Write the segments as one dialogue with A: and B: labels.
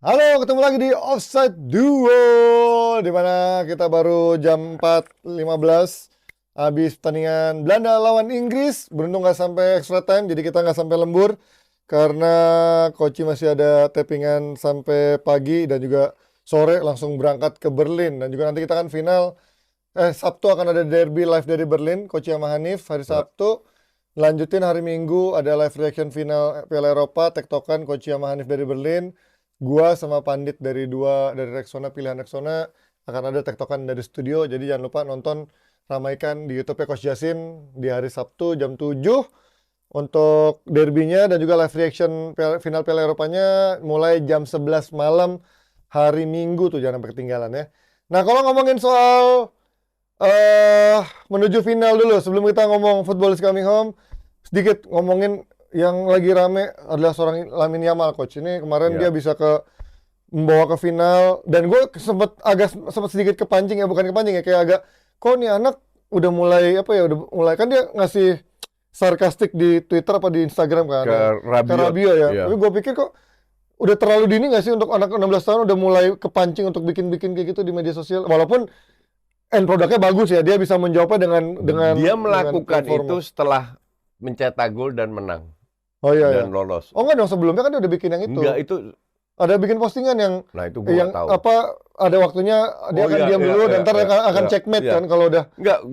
A: Halo, ketemu lagi di Offside Duo, di mana kita baru jam 4.15 habis pertandingan Belanda lawan Inggris. Beruntung nggak sampai extra time, jadi kita nggak sampai lembur karena Koci masih ada tappingan sampai pagi dan juga sore langsung berangkat ke Berlin. Dan juga nanti kita kan final, Sabtu akan ada derby live dari Berlin, Koci sama Hanif hari Sabtu. Lanjutin hari Minggu ada live reaction final Piala Eropa, tektokan Koci sama Hanif dari Berlin. Gua sama Pandit dari Rexona, pilihan Rexona akan ada tektokan dari studio. Jadi jangan lupa nonton, ramaikan di YouTube Coach Jasin di hari Sabtu jam 7 untuk derbynya dan juga live reaction final Piala Eropanya mulai jam 11 malam hari Minggu tuh, jangan sampai ketinggalan ya. Nah, kalau ngomongin soal menuju final dulu sebelum kita ngomong football is coming home, sedikit ngomongin yang lagi rame adalah seorang Lamine Yamal, Coach. Ini kemarin dia bisa membawa ke final dan gue sempat sedikit kepancing ya, bukan kepancing ya, kayak agak kok nih anak udah mulai udah mulai kan dia ngasih sarkastik di Twitter apa di Instagram kan
B: ke
A: Rabiot ya. Tapi gue pikir kok udah terlalu dini nggak sih untuk anak 16 tahun udah mulai kepancing untuk bikin kayak gitu di media sosial, walaupun end produknya bagus ya, dia bisa menjawabnya dengan
B: dia melakukan
A: dengan
B: itu setelah mencetak gol dan menang.
A: Oh iya,
B: dan lolos.
A: Oh enggak dong, sebelumnya kan dia udah bikin yang itu.
B: Enggak, itu
A: ada bikin postingan yang
B: itu gua
A: yang
B: tahu.
A: Ada waktunya dia akan diam dulu dan ntar akan checkmate kan kalau udah.
B: Enggak,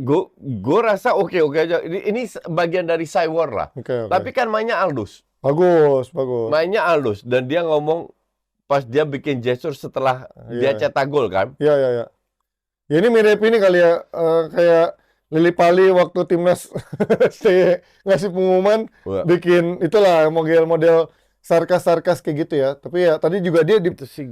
B: gua rasa oke aja. Ini bagian dari Cywar lah.
A: Okay.
B: Tapi kan mainnya Aldous.
A: Bagus.
B: Mainnya Aldous dan dia ngomong pas dia bikin gesture setelah dia cetak gol kan.
A: Iya. Ya ini mirip ini kali ya, kayak Lili Pali waktu timnas ngasih pengumuman, bikin itulah model sarkas kayak gitu ya. Tapi ya tadi juga dia
B: itu sih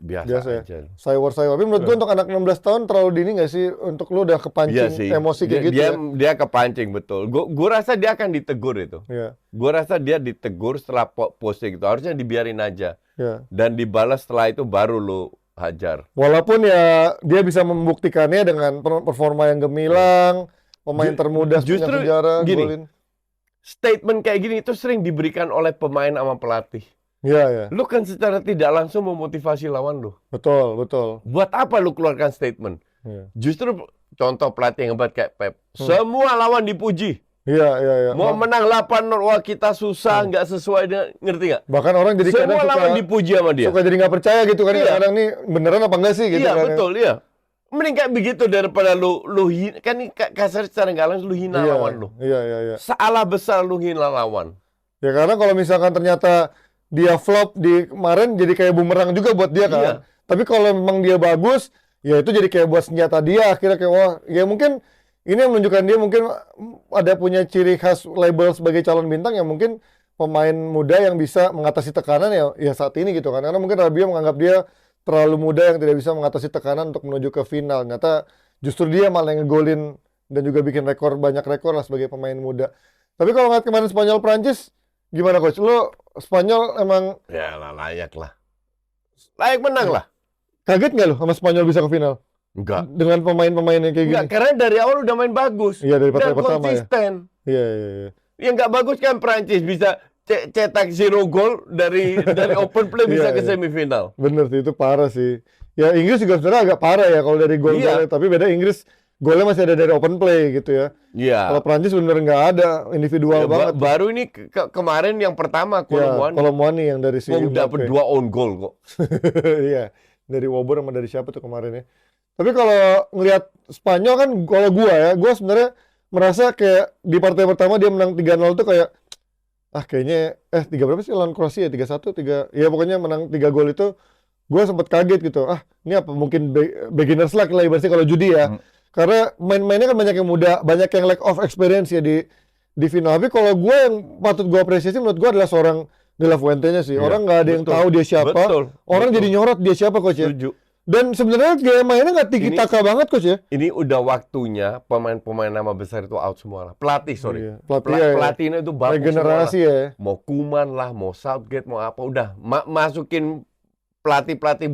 B: biasa aja.
A: Cywar. Tapi menurut gue untuk anak 16 tahun terlalu dini nggak sih untuk lu udah kepancing emosi kayak gitu ya?
B: Dia kepancing betul. Gue rasa dia akan ditegur itu. Gue rasa dia ditegur setelah posting itu. Harusnya dibiarin aja. Dan dibalas setelah itu baru lu hajar.
A: Walaupun ya dia bisa membuktikannya dengan performa yang gemilang, pemain termuda
B: justru
A: sejarah,
B: gini,
A: golin.
B: Statement kayak gini itu sering diberikan oleh pemain sama pelatih.
A: Iya.
B: Lu kan secara tidak langsung memotivasi lawan lu.
A: Betul.
B: Buat apa lu keluarkan statement? Justru contoh pelatih yang hebat kayak Pep. Semua lawan dipuji.
A: Iya.
B: Mau menang 8-0, wah kita susah, nggak sesuai dengan, ngerti nggak?
A: Bahkan orang jadi
B: semua lawan dipuji sama dia.
A: Suka jadi nggak percaya gitu kan, kadang nih beneran apa enggak sih gitu kan.
B: Iya, betul, iya. Mending kayak begitu daripada lu kan ini kasar secara nggak langsung lu hina lawan lu.
A: Iya.
B: Salah besar lu hina lawan.
A: Ya karena kalau misalkan ternyata dia flop di kemarin jadi kayak bumerang juga buat dia kan. Iya. Tapi kalau memang dia bagus, ya itu jadi kayak buat senjata dia akhirnya kayak wah, ya mungkin ini yang menunjukkan dia mungkin ada punya ciri khas label sebagai calon bintang yang mungkin pemain muda yang bisa mengatasi tekanan ya saat ini gitu kan. Karena mungkin Rabiot menganggap dia terlalu muda yang tidak bisa mengatasi tekanan untuk menuju ke final. Ternyata justru dia malah yang ngegolin dan juga bikin banyak rekor lah sebagai pemain muda. Tapi kalau ngeliat kemarin Spanyol Prancis, gimana Coach? Lu Spanyol emang
B: ya layak lah. Layak menang lah.
A: Kaget nggak lu sama Spanyol bisa ke final?
B: Enggak.
A: Dengan pemain-pemainnya kayak gini?
B: Enggak, karena dari awal udah main bagus.
A: Iya, dari pertama
B: konsisten.
A: Iya.
B: Yang nggak bagus kan Prancis bisa cetak 0 gol dari open play bisa ke semifinal.
A: Bener sih, itu parah sih. Ya Inggris juga sebenarnya agak parah ya kalau dari gol. Tapi beda Inggris golnya masih ada dari open play gitu ya.
B: Iya.
A: Kalau Prancis bener nggak ada, individual banget.
B: Baru ini kemarin yang pertama
A: Kolomwani yang dari sini
B: dapat 2 own goal kok.
A: Iya, dari Wobor sama dari siapa tuh kemarin ya. Tapi kalau ngelihat Spanyol kan, kalau gue sebenarnya merasa kayak di partai pertama dia menang 3-0 tuh kayak kayaknya 3 berapa sih lawan Kroasia, 3-1, ya pokoknya menang 3 gol itu gue sempet kaget gitu. Ini apa mungkin beginners luck lah ibaratnya kalau judi ya. Karena main-mainnya kan banyak yang muda, banyak yang lack of experience ya di final. Tapi kalau gue yang patut gue apresiasi menurut gue adalah seorang De La Fuente-nya sih. Orang nggak ada yang tahu dia siapa. Orang jadi nyorot dia siapa Coach ya.
B: Setuju.
A: Dan sebenarnya gaya mainnya nggak tiki-taka banget Coach ya.
B: Ini udah waktunya pemain-pemain nama besar itu out semua lah. Pelatih Pelatihnya itu bagus
A: regenerasi
B: semua lah.
A: Ya.
B: Mau Koeman lah, mau Southgate, mau apa. Udah masukin pelatih-pelatih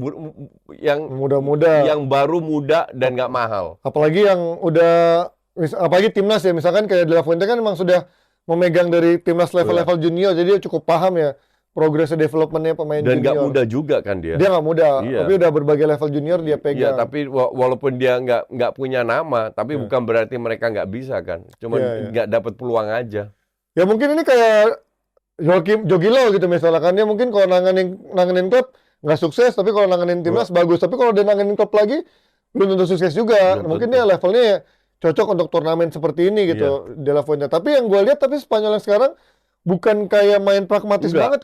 B: yang
A: muda-muda,
B: yang baru muda dan nggak mahal.
A: Apalagi yang udah, apalagi timnas ya. Misalkan kayak De La Fuente kan memang sudah memegang dari timnas level-level junior. Jadi dia cukup paham ya progresnya developmentnya pemain
B: Dan nggak
A: junior.
B: muda juga kan dia.
A: Dia nggak muda,
B: Iya.
A: tapi udah berbagai level junior dia
B: Iya,
A: pegang.
B: tapi walaupun dia nggak punya nama, tapi bukan berarti mereka nggak bisa kan. Cuman nggak dapat peluang aja.
A: Ya mungkin ini kayak Jogi Low gitu misalnya kan, dia mungkin kalau nanganin klub nggak sukses, tapi kalau nanganin timnas bagus. Tapi kalau dia nanganin klub lagi belum tentu sukses juga. Mungkin dia levelnya ya cocok untuk turnamen seperti ini gitu di levelnya. Tapi yang gue lihat, tapi Spanyol yang sekarang bukan kayak main pragmatis banget.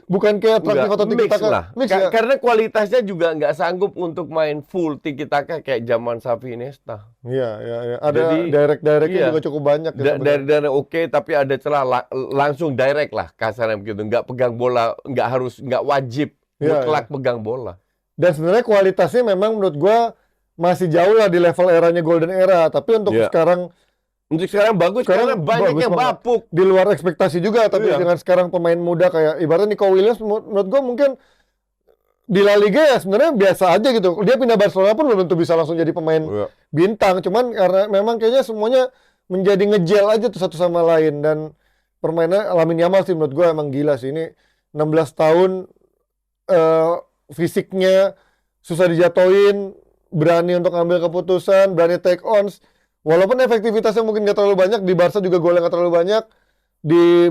A: Bukan kayak atraktif atau tiki-taka.
B: Mix lah. Karena kualitasnya juga nggak sanggup untuk main full tiki-taka kayak zaman Xavi Iniesta.
A: Iya. Ada directnya juga cukup banyak.
B: Dari oke, tapi ada celah langsung direct lah kasarnya begitu. Nggak pegang bola, nggak wajib mutlak pegang bola.
A: Dan sebenarnya kualitasnya memang menurut gua masih jauh lah di level eranya Golden Era. Tapi untuk sekarang
B: bagus karena banyak yang bapuk.
A: Di luar ekspektasi juga, tapi dengan sekarang pemain muda kayak ibaratnya Nico Williams, menurut gue mungkin di La Liga ya sebenarnya biasa aja gitu. Dia pindah Barcelona pun belum tentu bisa langsung jadi pemain bintang. Cuman karena memang kayaknya semuanya menjadi ngejel aja tuh satu sama lain. Dan permainan Lamine Yamal sih menurut gue emang gila sih. Ini 16 tahun, fisiknya susah dijatuhin, berani untuk ambil keputusan, berani take ons. Walaupun efektivitasnya mungkin nggak terlalu banyak, di Barca juga golnya nggak terlalu banyak, di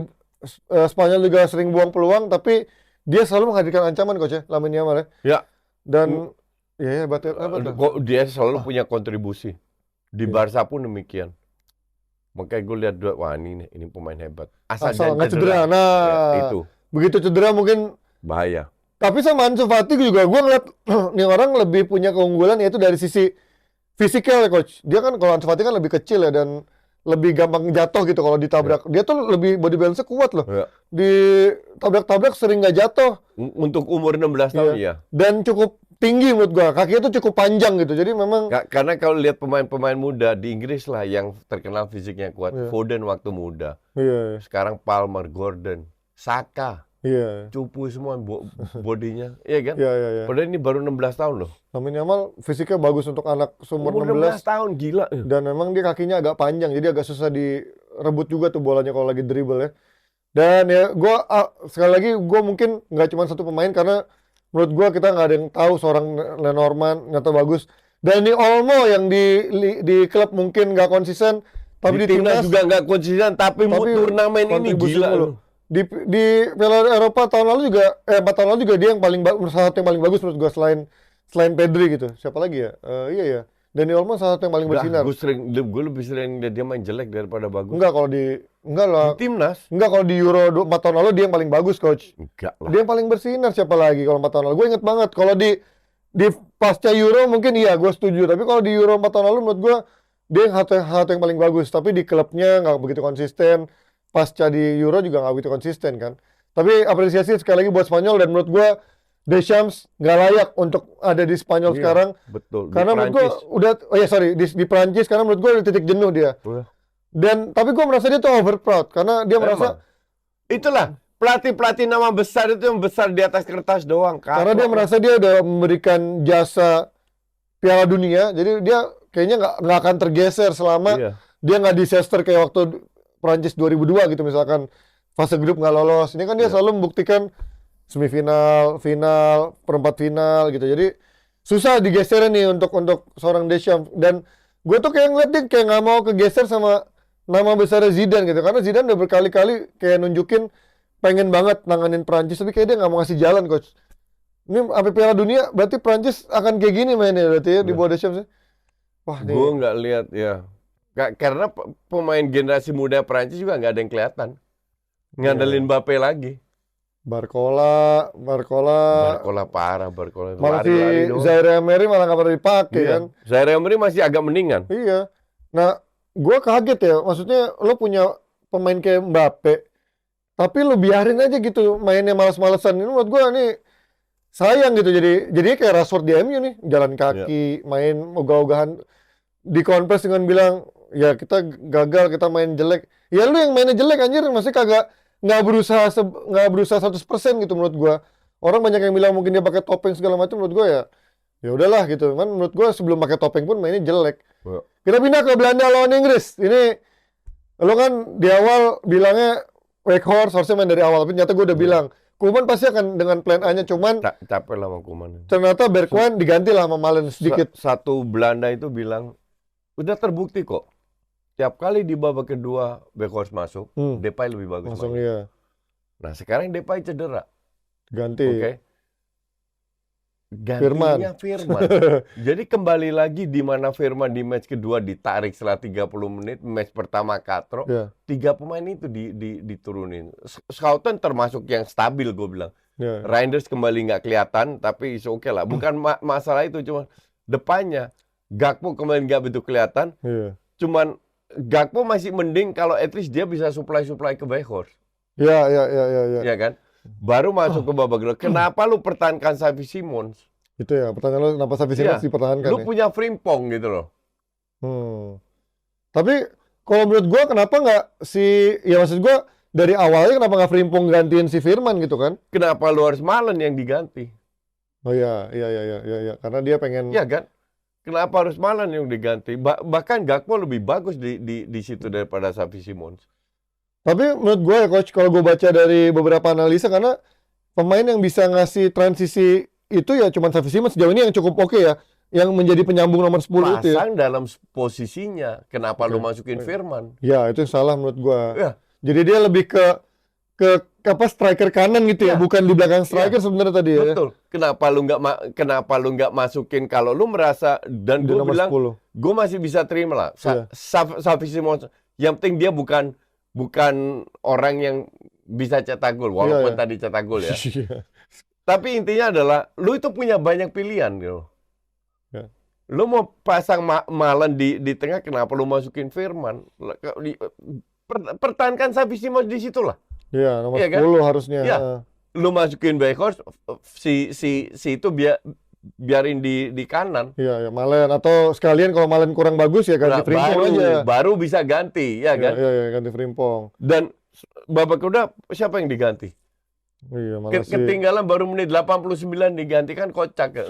A: Spanyol juga sering buang peluang, tapi dia selalu menghadirkan ancaman coach ya, Lamine Yamal ya.
B: Ya.
A: Dan
B: dia selalu punya kontribusi. Di Barca pun demikian. Makanya gue lihat wah ini pemain hebat. Asal
A: nggak cedera. Nah, itu. Begitu cedera mungkin
B: bahaya.
A: Tapi sama Ansu Fati juga gue ngeliat nih orang lebih punya keunggulan yaitu dari sisi fisikal ya coach. Dia kan kalau Ansu Fati kan lebih kecil ya dan lebih gampang jatuh gitu kalau ditabrak. Dia tuh lebih body balance-nya kuat loh. Di tabrak-tabrak sering nggak jatuh.
B: Untuk umur 16 tahun ya.
A: Dan cukup tinggi menurut gua. Kakinya tuh cukup panjang gitu. Jadi memang
B: karena kalau lihat pemain-pemain muda di Inggris lah yang terkenal fisiknya kuat. Foden waktu muda. Sekarang Palmer, Gordon, Saka. Cupu semua bodinya, iya kan?
A: Iya.
B: Padahal ini baru 16 tahun loh.
A: Lamine Yamal fisiknya bagus untuk anak seumur
B: 16 tahun, gila.
A: Dan memang dia kakinya agak panjang, jadi agak susah direbut juga tuh bolanya kalau lagi dribble ya. Dan ya, sekali lagi gue mungkin nggak cuma satu pemain karena menurut gue kita nggak ada yang tahu seorang Lenormand nyata bagus. Dan ini Olmo yang di klub mungkin nggak konsisten, tapi di timnas
B: juga nggak konsisten, tapi turnamen ini gila loh.
A: Di Piala Eropa tahun lalu juga 4 tahun lalu juga dia yang salah satu yang paling bagus menurut gue selain Pedri gitu. Siapa lagi ya? Iya. Dani Olmo salah satu yang paling bersinar.
B: Gue lebih sering dia main jelek daripada bagus.
A: Enggak lah.
B: Di timnas.
A: Enggak, kalau di Euro 4 tahun lalu dia yang paling bagus coach.
B: Enggak lah.
A: Dia yang paling bersinar siapa lagi kalau 4 tahun lalu? Gue inget banget kalau di pasca Euro mungkin iya gue setuju. Tapi kalau di Euro 4 tahun lalu menurut gue dia satu yang paling bagus. Tapi di klubnya nggak begitu konsisten. Pasca di Euro juga nggak begitu konsisten kan. Tapi apresiasi sekali lagi buat Spanyol dan menurut gue Deschamps nggak layak untuk ada di Spanyol sekarang.
B: Betul.
A: Karena menurut gue di Prancis karena menurut gue udah titik jenuh dia. Dan tapi gue merasa dia tuh overproud karena dia merasa
B: itulah pelatih nama besar itu yang besar di atas kertas doang.
A: Karena dia merasa dia udah memberikan jasa Piala Dunia, jadi dia kayaknya nggak akan tergeser selama dia nggak disaster kayak waktu Prancis 2002 gitu misalkan fase grup nggak lolos. Ini kan dia selalu membuktikan semifinal, final, perempat final gitu. Jadi susah digeser nih untuk seorang Deschamps. Dan gue tuh kayak ngeliat dia kayak nggak mau kegeser sama nama besar Zidane gitu. Karena Zidane udah berkali-kali kayak nunjukin pengen banget nanganin Prancis, tapi kayak dia nggak mau ngasih jalan coach. Ini sampai Piala Dunia berarti Prancis akan kayak gini mainnya berarti ya di bawah Deschamps ya. Wah,
B: gue nggak lihat ya. Karena pemain generasi muda Prancis juga nggak ada yang kelihatan. Ngandelin Mbappe lagi.
A: Barcola
B: parah, Barcola.
A: Malah si Zaire Emery malah nggak pernah dipakai kan.
B: Zaire Emery masih agak mendingan.
A: Iya. Nah, gue kaget ya. Maksudnya lo punya pemain kayak Mbappe, tapi lo biarin aja gitu mainnya malas-malesan. Ini menurut gue nih sayang gitu. Jadi kayak Rashford di MU nih, jalan kaki, main ogah-ogahan, dikonvers dengan bilang ya kita gagal, kita main jelek. Ya lu yang mainnya jelek anjir, masih kagak nggak berusaha 100% gitu menurut gua. Orang banyak yang bilang mungkin dia pakai topeng segala macam, menurut gua ya udahlah gitu. Kan menurut gua sebelum pakai topeng pun mainnya jelek. Kita pindah ke Belanda lawan Inggris. Ini lo kan di awal bilangnya Weghorst harusnya main dari awal, tapi ternyata gue udah bilang Koeman pasti akan dengan plan A-nya, cuman
B: Capek lah sama Koeman.
A: ternyata Bergwijn diganti lah sama Malen sedikit.
B: Satu Belanda itu bilang, udah terbukti kok. Tiap kali di babak kedua Weghorst masuk, Depay lebih bagus
A: Langsung
B: main.
A: iya.
B: Nah sekarang Depay cedera.
A: Ganti.
B: Oke. Gantinya Firman. Jadi kembali lagi di mana Firman di match kedua ditarik setelah 30 menit, match pertama katro, tiga pemain itu diturunin. Schouten termasuk yang stabil gue bilang. Reinders kembali nggak kelihatan, tapi oke lah. Bukan masalah itu, cuma depannya Gakpo kembali nggak begitu kelihatan. Cuman Gakpo masih mending kalau at least dia bisa supply ke Weghorst. Ya kan? Baru masuk ke babak kedua. Kenapa lu pertahankan Xavi Simons?
A: Itu ya, pertanyaan lu kenapa Xavi Simons dipertahankan?
B: Lu punya Frimpong gitu loh.
A: Tapi kalau menurut gua kenapa nggak ya maksud gua dari awalnya kenapa nggak Frimpong gantiin si Firman gitu kan?
B: Kenapa lu harus Malen yang diganti?
A: Oh iya, karena dia pengen.
B: Iya kan? Kenapa harus Malen yang diganti? Bahkan Gakpo lebih bagus di situ daripada Xavi Simons.
A: Tapi menurut gue ya coach, kalau gue baca dari beberapa analisa, karena pemain yang bisa ngasih transisi itu ya cuma Xavi Simons sejauh ini yang cukup oke ya, yang menjadi penyambung nomor 10 itu ya.
B: Pasang dalam posisinya, kenapa lu masukin Firman?
A: Ya itu yang salah menurut gue. Jadi dia lebih ke striker kanan gitu ya, bukan di belakang striker sebenarnya tadi ya.
B: Betul. Kenapa lu nggak masukin kalau lu merasa, dan gue bilang gue masih bisa terima lah. Xavi Simons, yang penting dia bukan orang yang bisa cetak gol, walaupun tadi cetak gol ya. Tapi intinya adalah, lu itu punya banyak pilihan gitu. Lu mau pasang Malen di tengah, kenapa lu masukin Firman? Pertahankan Xavi Simons di situ lah.
A: Iya, nomor 10 kan? Harusnya.
B: Ya. Lu masukin Weghorst, si itu biarin di kanan.
A: Iya, Malen, atau sekalian kalau Malen kurang bagus ya ganti Frimpong aja.
B: Baru bisa ganti, ya kan?
A: Iya, ganti Frimpong.
B: Dan babak kedua siapa yang diganti?
A: Iya,
B: ketinggalan baru menit 89 digantikan, kocak.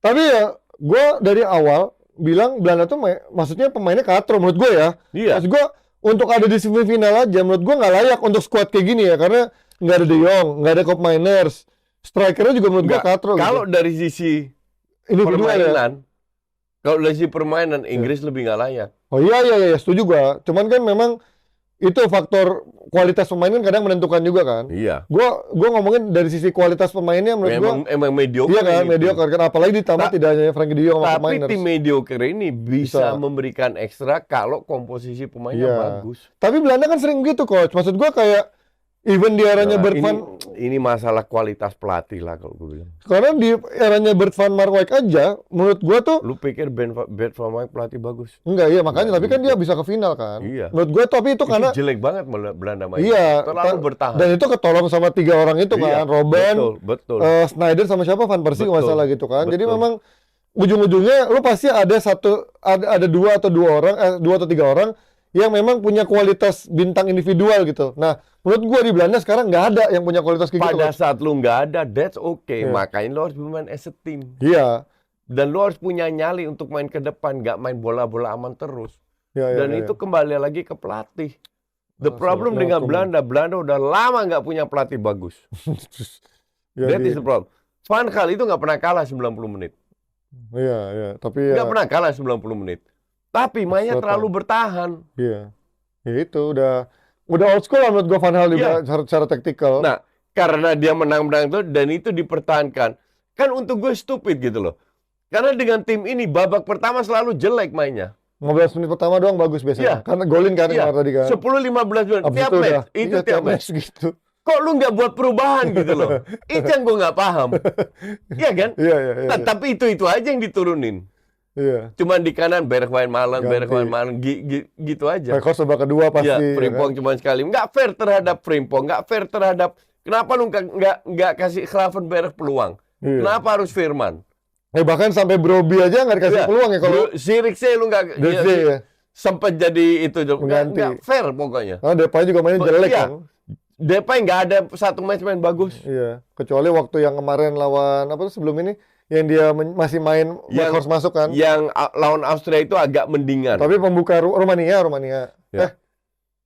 A: Tapi ya, gue dari awal bilang Belanda tuh maksudnya pemainnya katro menurut gue ya.
B: Iya.
A: Maksud gue untuk ada di semifinal aja menurut gue nggak layak untuk squad kayak gini ya, karena nggak ada De Jong, nggak ada Koopmeiners. Strikernya juga menurut gue katro.
B: Kalau
A: gitu.
B: dari sisi permainan, kalau dari sisi permainan Inggris lebih nggak layak.
A: Oh iya, setuju gue. Cuman kan memang itu faktor kualitas pemain kan kadang menentukan juga kan.
B: Iya.
A: Gua ngomongin dari sisi kualitas pemainnya menurut gua
B: emang mediocre.
A: Iya kan, mediocre kan, apalagi ditambah tidak hanya Frenkie De Jong sama pemain.
B: Tapi tim mediocre ini bisa memberikan ekstra kalau komposisi pemainnya bagus.
A: Tapi Belanda kan sering gitu coach. Maksud gua kayak even di eranya Bert van,
B: ini masalah kualitas pelatih lah kalau gue bilang.
A: Karena di eranya Bert van Marwijk aja, menurut gua tuh.
B: Lu pikir Bert van Marwijk pelatih bagus?
A: Enggak, iya makanya. Tapi kan dia bisa ke final kan.
B: Iya.
A: Menurut gua tapi itu karena
B: jelek banget Belanda main.
A: Iya.
B: Terlalu bertahan.
A: Dan itu ketolong sama 3 orang itu kan, Robben,
B: betul.
A: Sneijder sama siapa, Van Persie nggak salah gitu kan. Jadi memang ujung-ujungnya lu pasti ada 2 atau 3 orang yang memang punya kualitas bintang individual gitu. Nah, menurut gue di Belanda sekarang nggak ada yang punya kualitas kayak gitu.
B: Pada saat lu nggak ada, that's okay. Makanya lu harus bermain as a team.
A: Iya.
B: Dan lu harus punya nyali untuk main ke depan, nggak main bola-bola aman terus. Dan itu kembali lagi ke pelatih. The problem dengan Belanda udah lama nggak punya pelatih bagus. That is the problem. Van Gaal itu nggak pernah kalah 90 menit.
A: Iya. Tapi
B: nggak pernah kalah 90 menit. Tapi mainnya terlalu bertahan.
A: Iya. Ya itu udah old school lah menurut gue Van Gaal juga secara taktikal.
B: Nah, karena dia menang-menang itu dan itu dipertahankan. Kan untuk gue stupid gitu loh. Karena dengan tim ini babak pertama selalu jelek mainnya.
A: 15 menit pertama doang bagus biasanya. Karena golin kan tadi kan.
B: 10-15 menit tiap match. Itu tiap match
A: gitu.
B: Kok lu nggak buat perubahan gitu loh? Itu yang gue nggak paham. Iya kan?
A: Iya.
B: Tapi itu aja yang diturunin.
A: Iya.
B: Cuman di kanan Bergwijn Malen gitu aja.
A: Weghorst babak kedua pasti.
B: Ya, Frimpong cuma sekali. Nggak fair terhadap Frimpong, nggak fair terhadap. Kenapa lu nggak kasih Gravenberch peluang? Kenapa harus Firman?
A: Bahkan sampai Brobbey aja nggak dikasih peluang ya kalau.
B: Zirkzee lu nggak. Sempat jadi itu nggak fair pokoknya.
A: Depay juga mainnya jelek kan.
B: Depay nggak ada satu match main bagus.
A: Iya. Kecuali waktu yang kemarin lawan sebelum ini. Yang dia masih main Weghorst masuk kan.
B: Yang lawan Austria itu agak mendingan.
A: Tapi pembuka Rumania.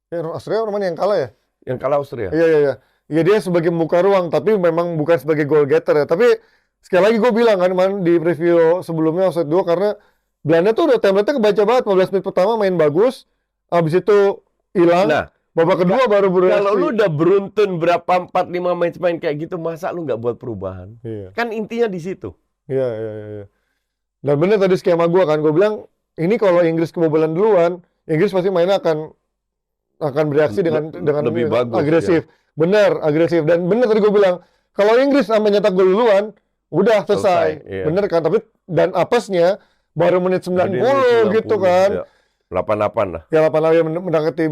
A: Ya, Austria Romania yang kalah ya?
B: Yang kalah Austria.
A: Iya. Ya dia sebagai membuka ruang, tapi memang bukan sebagai goal getter ya. Tapi sekali lagi gue bilang kan di preview sebelumnya offside 2 karena Belanda tuh udah template-nya kebaca banget. 15 menit pertama main bagus, habis itu hilang.
B: Nah,
A: babak kedua baru bereaksi.
B: Kalau lu udah beruntun berapa 4-5 match main kayak gitu, masa lu nggak buat perubahan?
A: Iya.
B: Kan intinya di situ.
A: Iya. Dan bener tadi skema gue kan, gue bilang ini kalau Inggris kebobolan duluan, Inggris pasti mainnya akan bereaksi dengan
B: lebih bagus,
A: agresif. Bener, agresif. Dan bener tadi gue bilang, kalau Inggris sampai nyetak gol duluan, udah selesai.
B: Iya.
A: Bener kan? Tapi dan apesnya baru menit 90 gitu kan.
B: Ya. 88 lah.
A: Ya 88 mendekati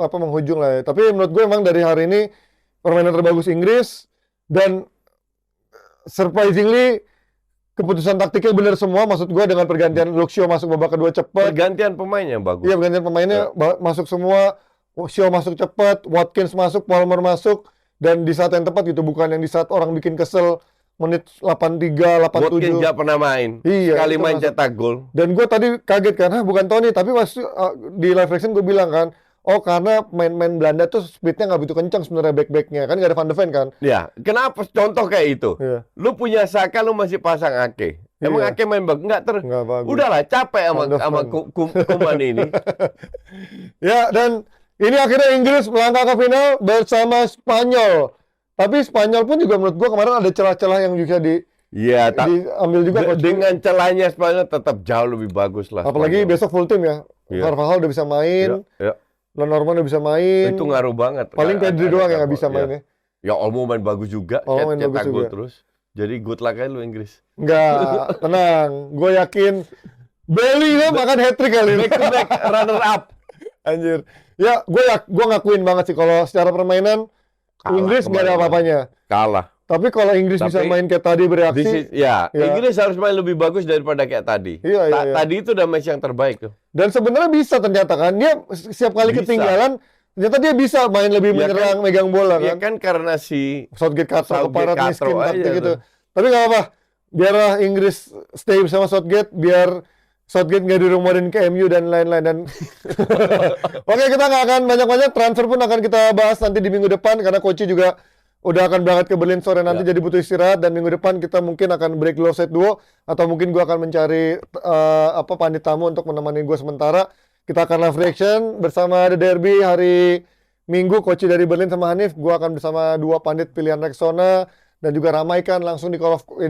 A: menghujung lah ya. Tapi menurut gue emang dari hari ini permainan terbagus Inggris dan surprisingly keputusan taktiknya benar semua. Maksud gue dengan pergantian Luke Shaw masuk babak kedua cepat.
B: Pergantian pemainnya bagus.
A: Iya, pergantian pemainnya masuk semua. Shaw masuk cepat, Watkins masuk, Palmer masuk, dan di saat yang tepat gitu, bukan yang di saat orang bikin kesel menit 83, 87.
B: Watkins nggak pernah main.
A: Iya,
B: sekali main
A: masuk.
B: cetak gol.
A: Dan gue tadi kaget karena bukan Tony, tapi pas di live reaction gue bilang kan, oh karena main Belanda tuh speednya nggak begitu kencang sebenarnya back-backnya, kan nggak ada Van de Ven kan.
B: Ya, kenapa contoh kayak itu?
A: Iya.
B: Lu punya Saka, lu masih pasang Ake. Emang
A: Iya.
B: Ake main bagus? Nggak
A: bagus.
B: Udahlah, capek sama Kuman ini.
A: Ya, dan ini akhirnya Inggris melangkah ke final bersama Spanyol. Tapi Spanyol pun juga menurut gua kemarin ada celah-celah yang juga
B: Iya,
A: diambil juga coach.
B: dengan celahnya Spanyol tetap jauh lebih bagus lah.
A: Apalagi
B: Spanyol.
A: besok full tim ya.
B: Iya.
A: Carvajal udah bisa main,
B: Ya.
A: Lenormand udah bisa main.
B: Itu ngaruh banget.
A: Paling Pedri doang yang nggak bisa main ya.
B: Ya, Olmo main bagus juga.
A: Olmo main bagus
B: Cetak gol
A: juga.
B: terus. Jadi good luck aja lu Inggris.
A: Enggak, tenang. Gue yakin Bellingham akan hat-trick kali ini.
B: Back to back runner up.
A: Anjir. Ya, gue ngakuin banget sih kalau secara permainan
B: Kalah
A: Inggris nggak ada
B: kemarin.
A: apa-apanya.
B: Kalah.
A: Tapi kalau Inggris bisa main kayak tadi bereaksi,
B: Ya, Inggris harus main lebih bagus daripada kayak tadi.
A: Iya.
B: Tadi itu udah match yang terbaik tuh.
A: dan sebenarnya bisa ternyata kan. Dia setiap kali
B: Bisa.
A: ketinggalan, ternyata dia bisa main lebih
B: Ya
A: menyerang,
B: kan?
A: megang bola
B: Ya
A: kan.
B: kan karena si
A: Southgate katro, keparat
B: katro
A: miskin
B: aja
A: taktik gitu.
B: tuh.
A: Tapi nggak apa, biarlah Inggris stay bersama Southgate, biar Southgate nggak dirumorin ke MU dan lain-lain. Dan oke, kita nggak akan banyak-banyak, transfer pun akan kita bahas nanti di minggu depan karena coach juga udah akan berangkat ke Berlin sore nanti, jadi butuh istirahat. Dan minggu depan kita mungkin akan break dulu offside duo, atau mungkin gua akan mencari pandit tamu untuk menemani gua sementara. Kita akan live reaction bersama The Derby hari Minggu, coach dari Berlin sama Hanif. Gua akan bersama dua pandit pilihan Rexona, dan juga ramaikan langsung di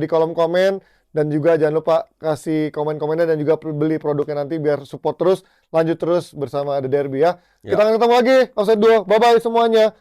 A: kolom komen. Dan juga jangan lupa kasih komen-komennya dan juga beli produknya nanti biar support terus, lanjut terus bersama The Derby ya. Kita akan ketemu lagi offside duo. Bye-bye semuanya.